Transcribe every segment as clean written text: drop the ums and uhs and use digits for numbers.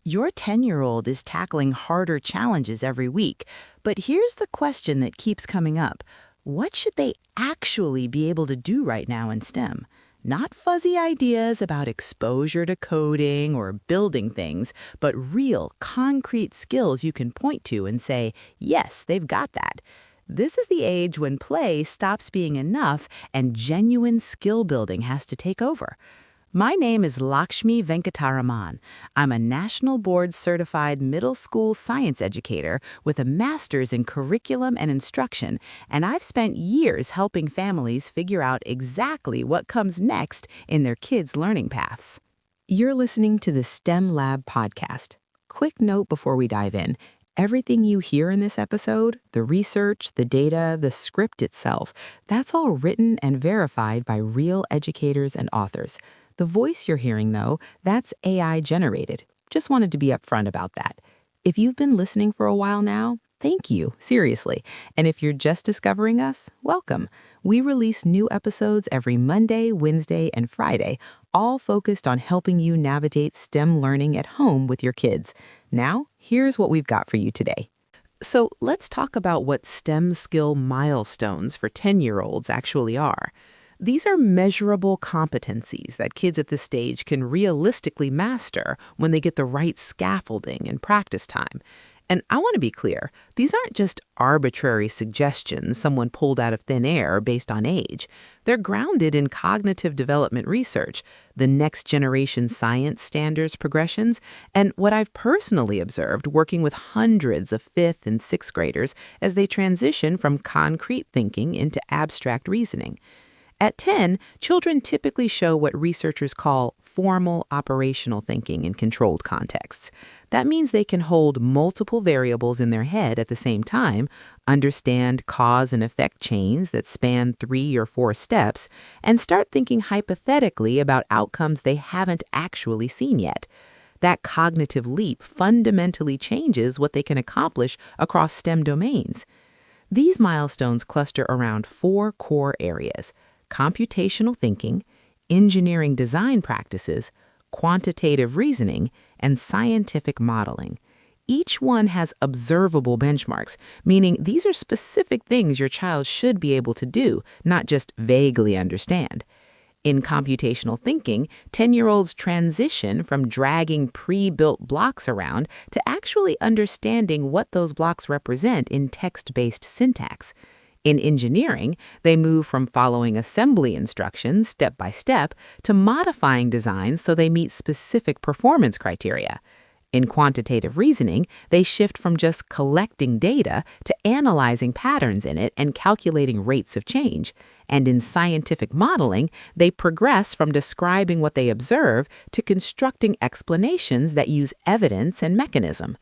Your 10-year-old is tackling harder challenges every week, but here's the question that keeps coming up. What should they actually be able to do right now in STEM? Not fuzzy ideas about exposure to coding or building things, but real, concrete skills you can point to and say, yes, they've got that. This is the age when play stops being enough and genuine skill building has to take over. My name is Lakshmi Venkataraman. I'm a National Board Certified Middle School Science Educator with a master's in curriculum and instruction, and I've spent years helping families figure out exactly what comes next in their kids' learning paths. You're listening to the STEM Lab podcast. Quick note before we dive in. Everything you hear in this episode, the research, the data, the script itself, that's all written and verified by real educators and authors. The voice you're hearing, though, that's AI generated. Just wanted to be upfront about that. If you've been listening for a while now, thank you, seriously. And if you're just discovering us, welcome. We release new episodes every Monday, Wednesday, and Friday, all focused on helping you navigate STEM learning at home with your kids. Now, here's what we've got for you today. So let's talk about what STEM skill milestones for 10-year-olds actually are. These are measurable competencies that kids at this stage can realistically master when they get the right scaffolding and practice time. And I want to be clear, these aren't just arbitrary suggestions someone pulled out of thin air based on age. They're grounded in cognitive development research, the next generation science standards progressions, and what I've personally observed working with hundreds of 5th and 6th graders as they transition from concrete thinking into abstract reasoning. At 10, children typically show what researchers call formal operational thinking in controlled contexts. That means they can hold multiple variables in their head at the same time, understand cause and effect chains that span 3 or 4 steps, and start thinking hypothetically about outcomes they haven't actually seen yet. That cognitive leap fundamentally changes what they can accomplish across STEM domains. These milestones cluster around 4 core areas: computational thinking, engineering design practices, quantitative reasoning, and scientific modeling. Each one has observable benchmarks, meaning these are specific things your child should be able to do, not just vaguely understand. In computational thinking, 10-year-olds transition from dragging pre-built blocks around to actually understanding what those blocks represent in text-based syntax. In engineering, they move from following assembly instructions step by step to modifying designs so they meet specific performance criteria. In quantitative reasoning, they shift from just collecting data to analyzing patterns in it and calculating rates of change. And in scientific modeling, they progress from describing what they observe to constructing explanations that use evidence and mechanism.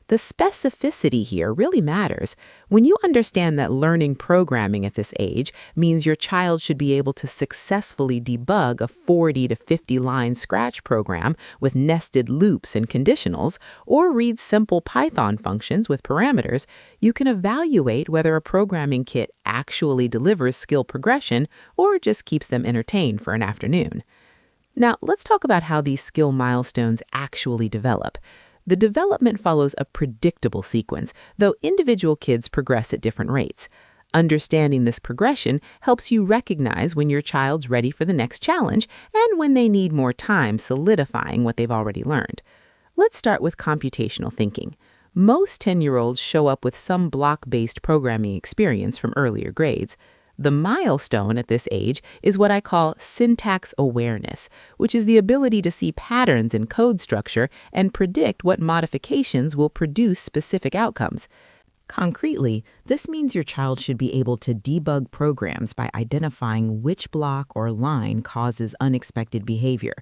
The specificity here really matters. When you understand that learning programming at this age means your child should be able to successfully debug a 40 to 50 line Scratch program with nested loops and conditionals, or read simple Python functions with parameters, you can evaluate whether a programming kit actually delivers skill progression or just keeps them entertained for an afternoon. Now, let's talk about how these skill milestones actually develop. The development follows a predictable sequence, though individual kids progress at different rates. Understanding this progression helps you recognize when your child's ready for the next challenge and when they need more time solidifying what they've already learned. Let's start with computational thinking. Most 10-year-olds show up with some block-based programming experience from earlier grades. The milestone at this age is what I call syntax awareness, which is the ability to see patterns in code structure and predict what modifications will produce specific outcomes. Concretely, this means your child should be able to debug programs by identifying which block or line causes unexpected behavior.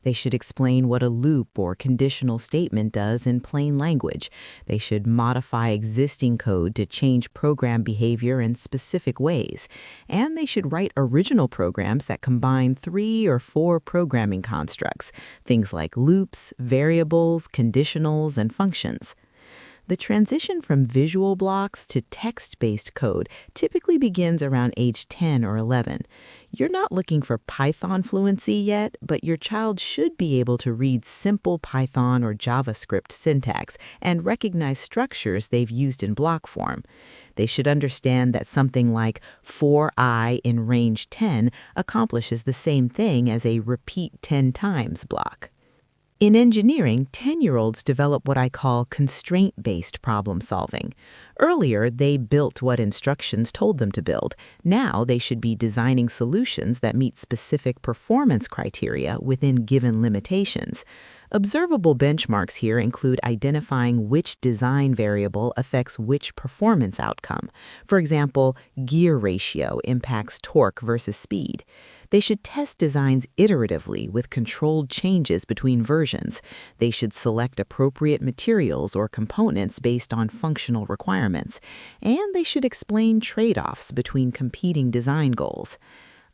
They should explain what a loop or conditional statement does in plain language. They should modify existing code to change program behavior in specific ways. And they should write original programs that combine 3 or 4 programming constructs, things like loops, variables, conditionals, and functions. The transition from visual blocks to text-based code typically begins around age 10 or 11. You're not looking for Python fluency yet, but your child should be able to read simple Python or JavaScript syntax and recognize structures they've used in block form. They should understand that something like for I in range 10 accomplishes the same thing as a repeat 10 times block. In engineering, 10-year-olds develop what I call constraint-based problem solving. Earlier, they built what instructions told them to build. Now, they should be designing solutions that meet specific performance criteria within given limitations. Observable benchmarks here include identifying which design variable affects which performance outcome. For example, gear ratio impacts torque versus speed. They should test designs iteratively with controlled changes between versions. They should select appropriate materials or components based on functional requirements. And they should explain trade-offs between competing design goals.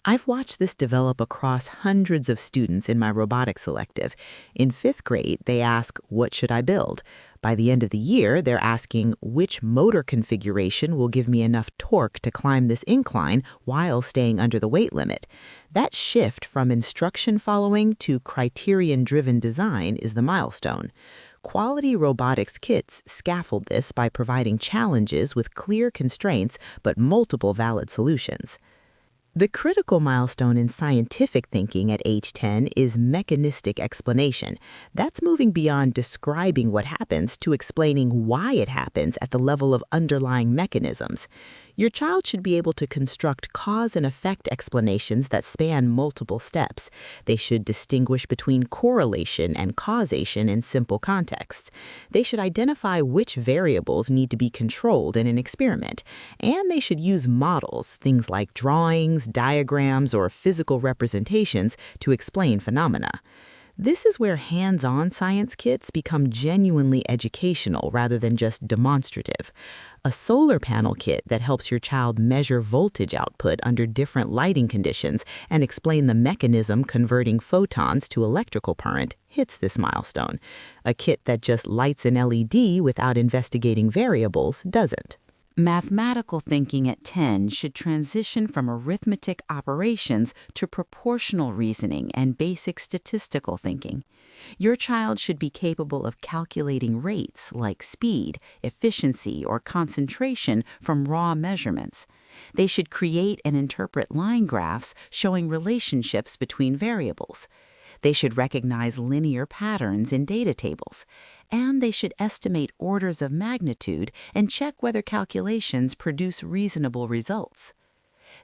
I've watched this develop across hundreds of students in my robotics elective. In 5th grade, they ask, "What should I build?" By the end of the year, they're asking, "Which motor configuration will give me enough torque to climb this incline while staying under the weight limit?" That shift from instruction following to criterion-driven design is the milestone. Quality robotics kits scaffold this by providing challenges with clear constraints but multiple valid solutions. The critical milestone in scientific thinking at age 10 is mechanistic explanation. That's moving beyond describing what happens to explaining why it happens at the level of underlying mechanisms. Your child should be able to construct cause and effect explanations that span multiple steps. They should distinguish between correlation and causation in simple contexts. They should identify which variables need to be controlled in an experiment. And they should use models, things like drawings, diagrams, or physical representations to explain phenomena. This is where hands-on science kits become genuinely educational rather than just demonstrative. A solar panel kit that helps your child measure voltage output under different lighting conditions and explain the mechanism converting photons to electrical current hits this milestone. A kit that just lights an LED without investigating variables doesn't. Mathematical thinking at 10 should transition from arithmetic operations to proportional reasoning and basic statistical thinking. Your child should be capable of calculating rates like speed, efficiency, or concentration from raw measurements. They should create and interpret line graphs showing relationships between variables. They should recognize linear patterns in data tables, and they should estimate orders of magnitude and check whether calculations produce reasonable results.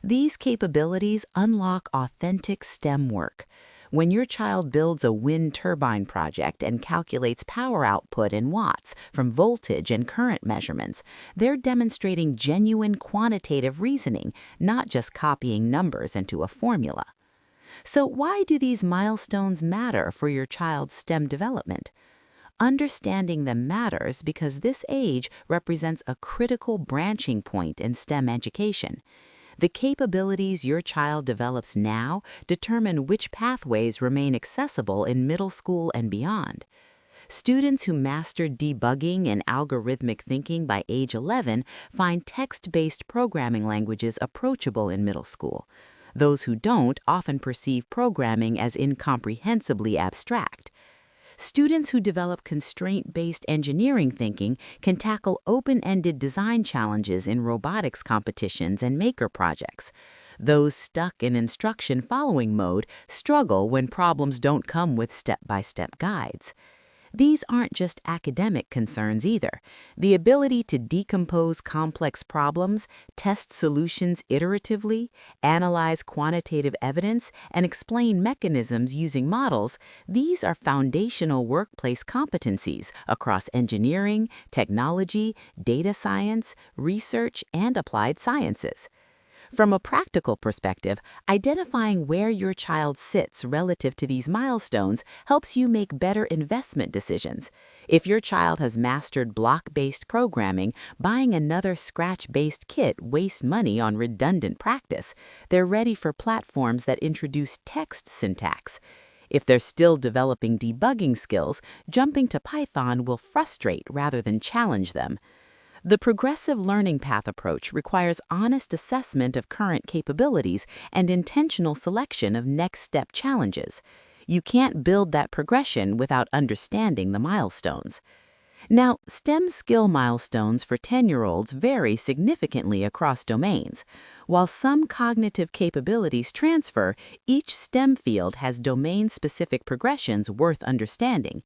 These capabilities unlock authentic STEM work. When your child builds a wind turbine project and calculates power output in watts from voltage and current measurements, they're demonstrating genuine quantitative reasoning, not just copying numbers into a formula. So why do these milestones matter for your child's STEM development? Understanding them matters because this age represents a critical branching point in STEM education. The capabilities your child develops now determine which pathways remain accessible in middle school and beyond. Students who master debugging and algorithmic thinking by age 11 find text-based programming languages approachable in middle school. Those who don't often perceive programming as incomprehensibly abstract. Students who develop constraint-based engineering thinking can tackle open-ended design challenges in robotics competitions and maker projects. Those stuck in instruction-following mode struggle when problems don't come with step-by-step guides. These aren't just academic concerns either. The ability to decompose complex problems, test solutions iteratively, analyze quantitative evidence, and explain mechanisms using models, these are foundational workplace competencies across engineering, technology, data science, research, and applied sciences. From a practical perspective, identifying where your child sits relative to these milestones helps you make better investment decisions. If your child has mastered block-based programming, buying another Scratch-based kit wastes money on redundant practice. They're ready for platforms that introduce text syntax. If they're still developing debugging skills, jumping to Python will frustrate rather than challenge them. The progressive learning path approach requires honest assessment of current capabilities and intentional selection of next step challenges. You can't build that progression without understanding the milestones. Now, STEM skill milestones for 10-year-olds vary significantly across domains. While some cognitive capabilities transfer, each STEM field has domain-specific progressions worth understanding.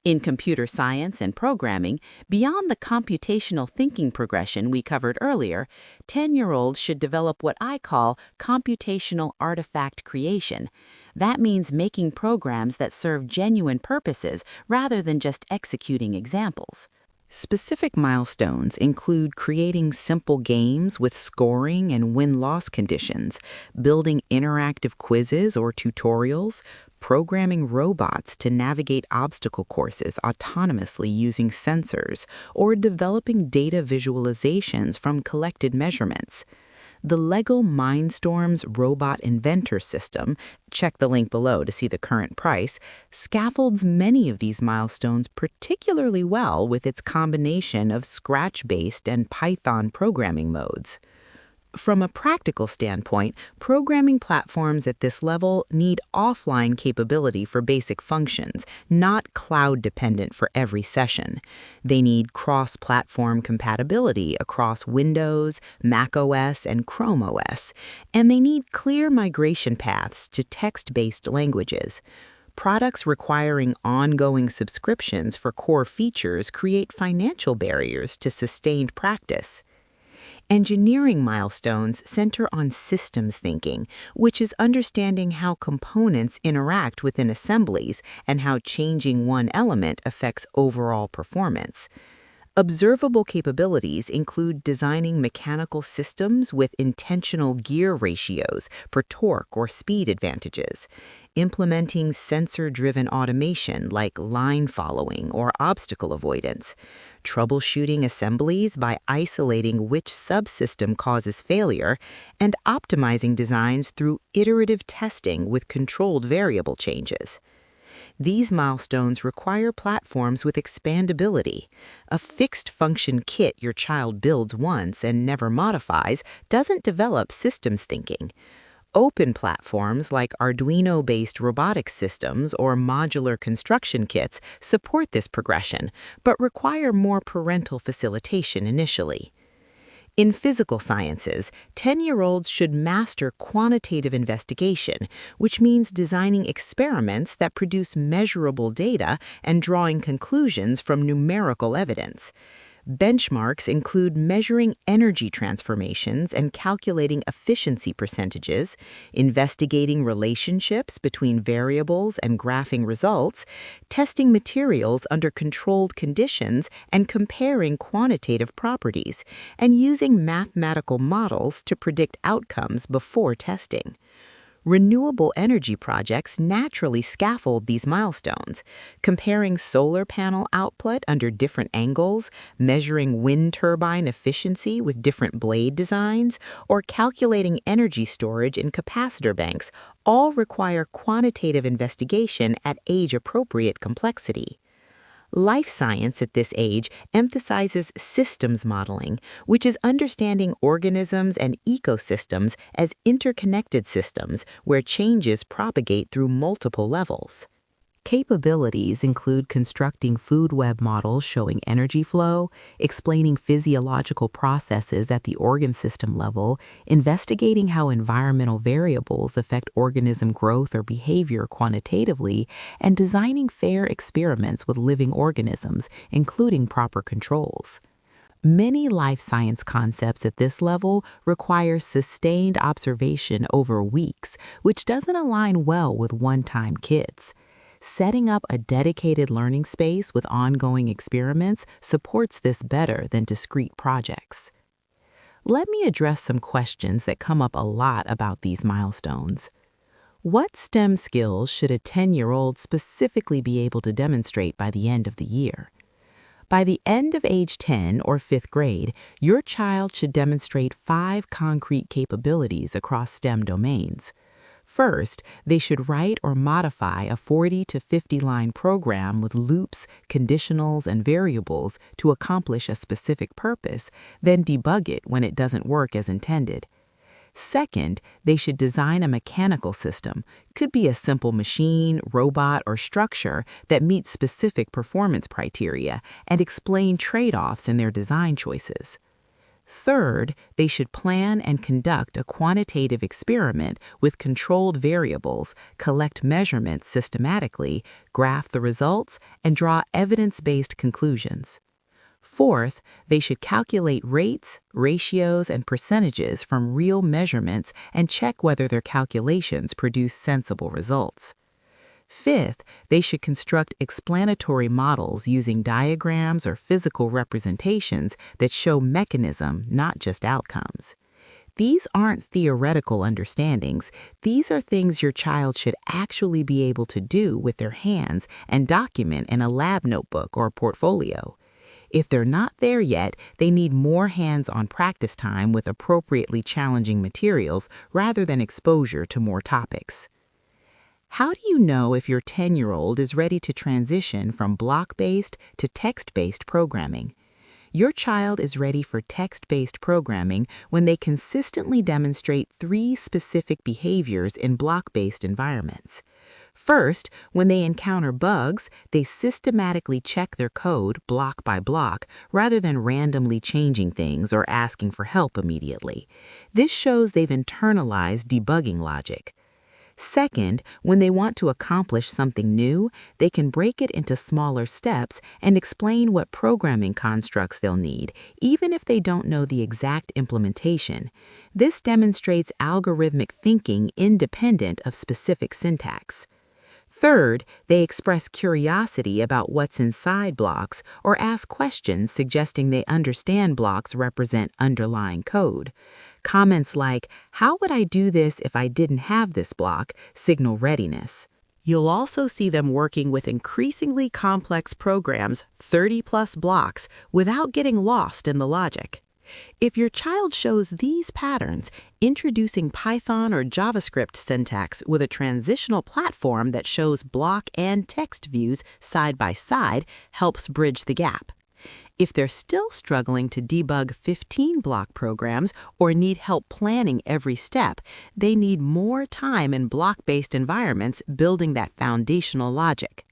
In computer science and programming, beyond the computational thinking progression we covered earlier, 10-year-olds should develop what I call computational artifact creation. That means making programs that serve genuine purposes rather than just executing examples. Specific milestones include creating simple games with scoring and win-loss conditions, building interactive quizzes or tutorials, programming robots to navigate obstacle courses autonomously using sensors, or developing data visualizations from collected measurements. The LEGO Mindstorms Robot Inventor System, check the link below to see the current price, scaffolds many of these milestones particularly well with its combination of Scratch-based and Python programming modes. From a practical standpoint, programming platforms at this level need offline capability for basic functions, not cloud-dependent for every session. They need cross-platform compatibility across Windows, macOS, and Chrome OS, and they need clear migration paths to text-based languages. Products requiring ongoing subscriptions for core features create financial barriers to sustained practice. Engineering milestones center on systems thinking, which is understanding how components interact within assemblies and how changing one element affects overall performance. Observable capabilities include designing mechanical systems with intentional gear ratios for torque or speed advantages, implementing sensor-driven automation like line following or obstacle avoidance, troubleshooting assemblies by isolating which subsystem causes failure, and optimizing designs through iterative testing with controlled variable changes. These milestones require platforms with expandability. A fixed-function kit your child builds once and never modifies doesn't develop systems thinking. Open platforms like Arduino-based robotics systems or modular construction kits support this progression, but require more parental facilitation initially. In physical sciences, 10-year-olds should master quantitative investigation, which means designing experiments that produce measurable data and drawing conclusions from numerical evidence. Benchmarks include measuring energy transformations and calculating efficiency percentages, investigating relationships between variables and graphing results, testing materials under controlled conditions and comparing quantitative properties, and using mathematical models to predict outcomes before testing. Renewable energy projects naturally scaffold these milestones, comparing solar panel output under different angles, measuring wind turbine efficiency with different blade designs, or calculating energy storage in capacitor banks all require quantitative investigation at age-appropriate complexity. Life science at this age emphasizes systems modeling, which is understanding organisms and ecosystems as interconnected systems where changes propagate through multiple levels. Capabilities include constructing food web models showing energy flow, explaining physiological processes at the organ system level, investigating how environmental variables affect organism growth or behavior quantitatively, and designing fair experiments with living organisms, including proper controls. Many life science concepts at this level require sustained observation over weeks, which doesn't align well with one-time kits. Setting up a dedicated learning space with ongoing experiments supports this better than discrete projects. Let me address some questions that come up a lot about these milestones. What STEM skills should a 10-year-old specifically be able to demonstrate by the end of the year? By the end of age 10 or 5th grade, your child should demonstrate 5 concrete capabilities across STEM domains. First, they should write or modify a 40 to 50-line program with loops, conditionals, and variables to accomplish a specific purpose, then debug it when it doesn't work as intended. Second, they should design a mechanical system, could be a simple machine, robot, or structure that meets specific performance criteria, and explain trade-offs in their design choices. Third, they should plan and conduct a quantitative experiment with controlled variables, collect measurements systematically, graph the results, and draw evidence-based conclusions. Fourth, they should calculate rates, ratios, and percentages from real measurements and check whether their calculations produce sensible results. Fifth, they should construct explanatory models using diagrams or physical representations that show mechanism, not just outcomes. These aren't theoretical understandings. These are things your child should actually be able to do with their hands and document in a lab notebook or portfolio. If they're not there yet, they need more hands-on practice time with appropriately challenging materials rather than exposure to more topics. How do you know if your 10-year-old is ready to transition from block-based to text-based programming? Your child is ready for text-based programming when they consistently demonstrate 3 specific behaviors in block-based environments. First, when they encounter bugs, they systematically check their code block by block rather than randomly changing things or asking for help immediately. This shows they've internalized debugging logic. Second, when they want to accomplish something new, they can break it into smaller steps and explain what programming constructs they'll need, even if they don't know the exact implementation. This demonstrates algorithmic thinking independent of specific syntax. Third, they express curiosity about what's inside blocks or ask questions suggesting they understand blocks represent underlying code. Comments like, "How would I do this if I didn't have this block?" signal readiness. You'll also see them working with increasingly complex programs, 30-plus blocks, without getting lost in the logic. If your child shows these patterns, introducing Python or JavaScript syntax with a transitional platform that shows block and text views side by side helps bridge the gap. If they're still struggling to debug 15-block programs or need help planning every step, they need more time in block-based environments building that foundational logic.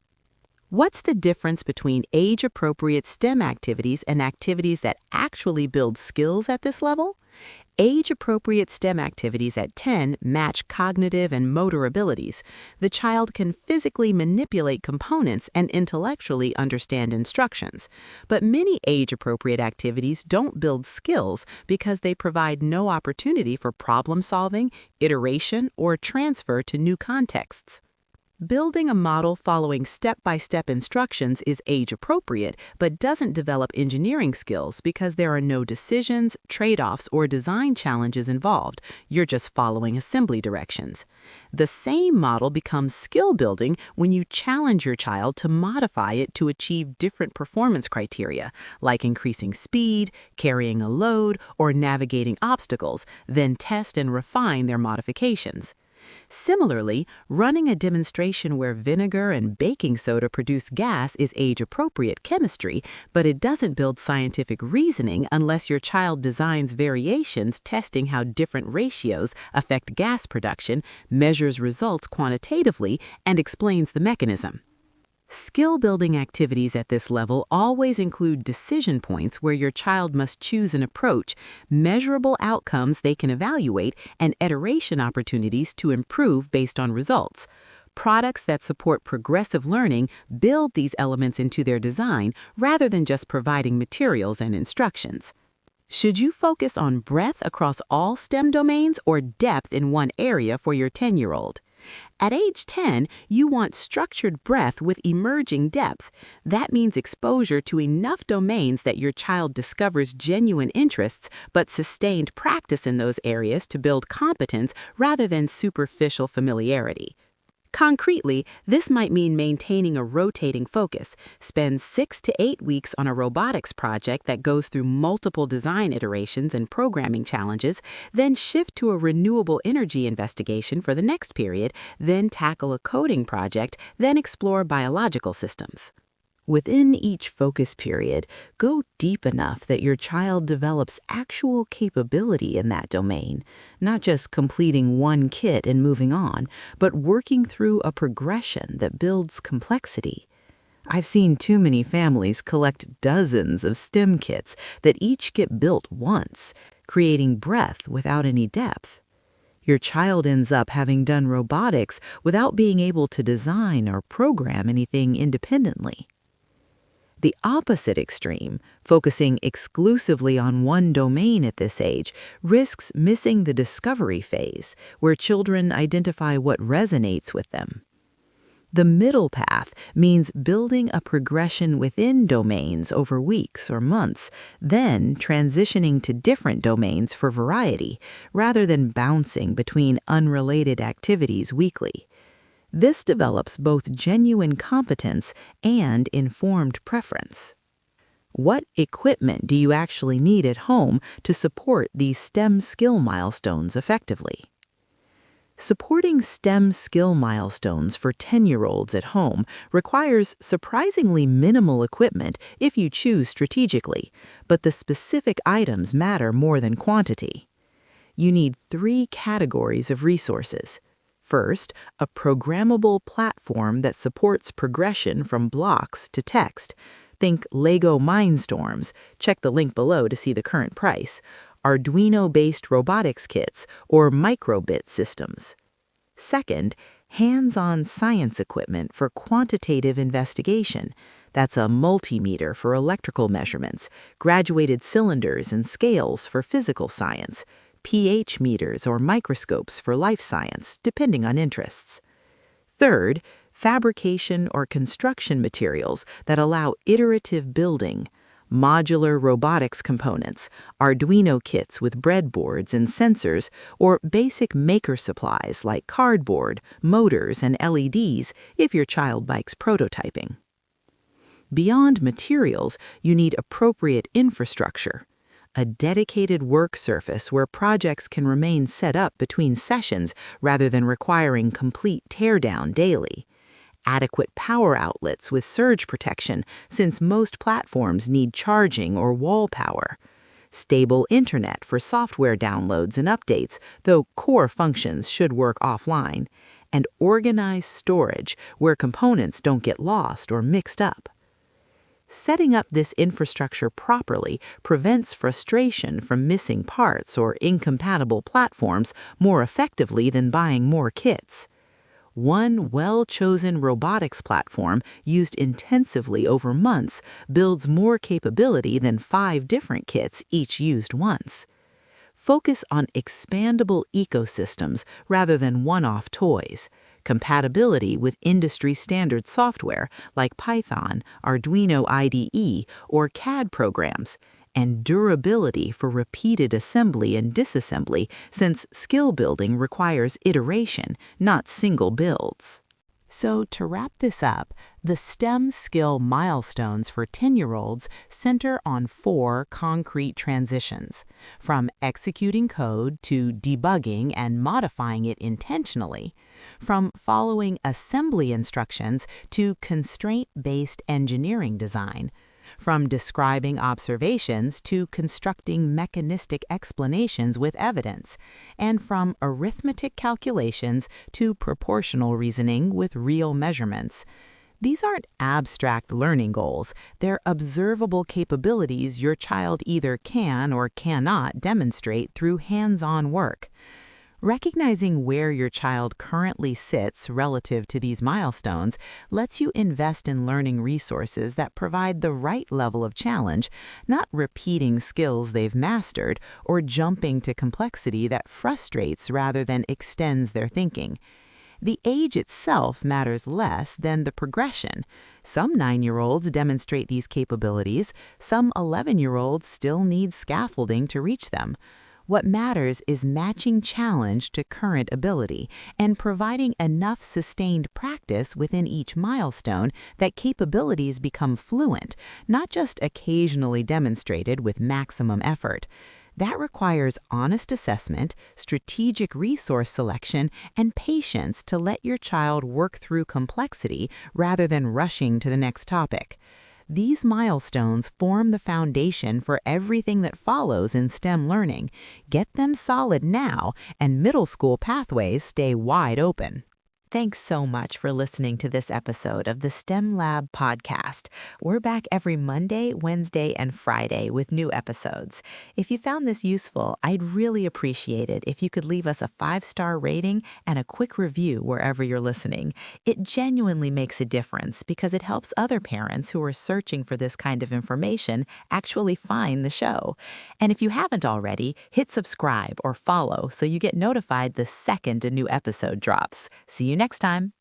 What's the difference between age-appropriate STEM activities and activities that actually build skills at this level? Age-appropriate STEM activities at 10 match cognitive and motor abilities. The child can physically manipulate components and intellectually understand instructions. But many age-appropriate activities don't build skills because they provide no opportunity for problem-solving, iteration, or transfer to new contexts. Building a model following step-by-step instructions is age-appropriate, but doesn't develop engineering skills because there are no decisions, trade-offs, or design challenges involved. You're just following assembly directions. The same model becomes skill-building when you challenge your child to modify it to achieve different performance criteria, like increasing speed, carrying a load, or navigating obstacles, then test and refine their modifications. Similarly, running a demonstration where vinegar and baking soda produce gas is age-appropriate chemistry, but it doesn't build scientific reasoning unless your child designs variations testing how different ratios affect gas production, measures results quantitatively, and explains the mechanism. Skill-building activities at this level always include decision points where your child must choose an approach, measurable outcomes they can evaluate, and iteration opportunities to improve based on results. Products that support progressive learning build these elements into their design rather than just providing materials and instructions. Should you focus on breadth across all STEM domains or depth in one area for your 10-year-old? At age 10, you want structured breadth with emerging depth. That means exposure to enough domains that your child discovers genuine interests, but sustained practice in those areas to build competence rather than superficial familiarity. Concretely, this might mean maintaining a rotating focus. Spend 6 to 8 weeks on a robotics project that goes through multiple design iterations and programming challenges, then shift to a renewable energy investigation for the next period, then tackle a coding project, then explore biological systems. Within each focus period, go deep enough that your child develops actual capability in that domain, not just completing one kit and moving on, but working through a progression that builds complexity. I've seen too many families collect dozens of STEM kits that each get built once, creating breadth without any depth. Your child ends up having done robotics without being able to design or program anything independently. The opposite extreme, focusing exclusively on one domain at this age, risks missing the discovery phase, where children identify what resonates with them. The middle path means building a progression within domains over weeks or months, then transitioning to different domains for variety, rather than bouncing between unrelated activities weekly. This develops both genuine competence and informed preference. What equipment do you actually need at home to support these STEM skill milestones effectively? Supporting STEM skill milestones for 10-year-olds at home requires surprisingly minimal equipment if you choose strategically, but the specific items matter more than quantity. You need 3 categories of resources. First, a programmable platform that supports progression from blocks to text. Think Lego Mindstorms, check the link below to see the current price, Arduino-based robotics kits, or microbit systems. Second, hands-on science equipment for quantitative investigation. That's a multimeter for electrical measurements, graduated cylinders and scales for physical science, pH meters or microscopes for life science, depending on interests. Third, fabrication or construction materials that allow iterative building, modular robotics components, Arduino kits with breadboards and sensors, or basic maker supplies like cardboard, motors, and LEDs if your child likes prototyping. Beyond materials, you need appropriate infrastructure. A dedicated work surface where projects can remain set up between sessions rather than requiring complete teardown daily. Adequate power outlets with surge protection, since most platforms need charging or wall power. Stable internet for software downloads and updates, though core functions should work offline. And organized storage where components don't get lost or mixed up. Setting up this infrastructure properly prevents frustration from missing parts or incompatible platforms more effectively than buying more kits. One well-chosen robotics platform used intensively over months builds more capability than 5 different kits each used once. Focus on expandable ecosystems rather than one-off toys. Compatibility with industry-standard software like Python, Arduino IDE, or CAD programs, and durability for repeated assembly and disassembly, since skill building requires iteration, not single builds. So to wrap this up, the STEM skill milestones for 10-year-olds center on 4 concrete transitions, from executing code to debugging and modifying it intentionally, from following assembly instructions to constraint-based engineering design, from describing observations to constructing mechanistic explanations with evidence, and from arithmetic calculations to proportional reasoning with real measurements. These aren't abstract learning goals, they're observable capabilities your child either can or cannot demonstrate through hands-on work. Recognizing where your child currently sits relative to these milestones lets you invest in learning resources that provide the right level of challenge, not repeating skills they've mastered or jumping to complexity that frustrates rather than extends their thinking. The age itself matters less than the progression. Some 9-year-olds demonstrate these capabilities, some 11-year-olds still need scaffolding to reach them. What matters is matching challenge to current ability and providing enough sustained practice within each milestone that capabilities become fluent, not just occasionally demonstrated with maximum effort. That requires honest assessment, strategic resource selection, and patience to let your child work through complexity rather than rushing to the next topic. These milestones form the foundation for everything that follows in STEM learning. Get them solid now, and middle school pathways stay wide open. Thanks so much for listening to this episode of the STEM Lab podcast. We're back every Monday, Wednesday, and Friday with new episodes. If you found this useful, I'd really appreciate it if you could leave us a 5-star rating and a quick review wherever you're listening. It genuinely makes a difference because it helps other parents who are searching for this kind of information actually find the show. And if you haven't already, hit subscribe or follow so you get notified the second a new episode drops. See you next time.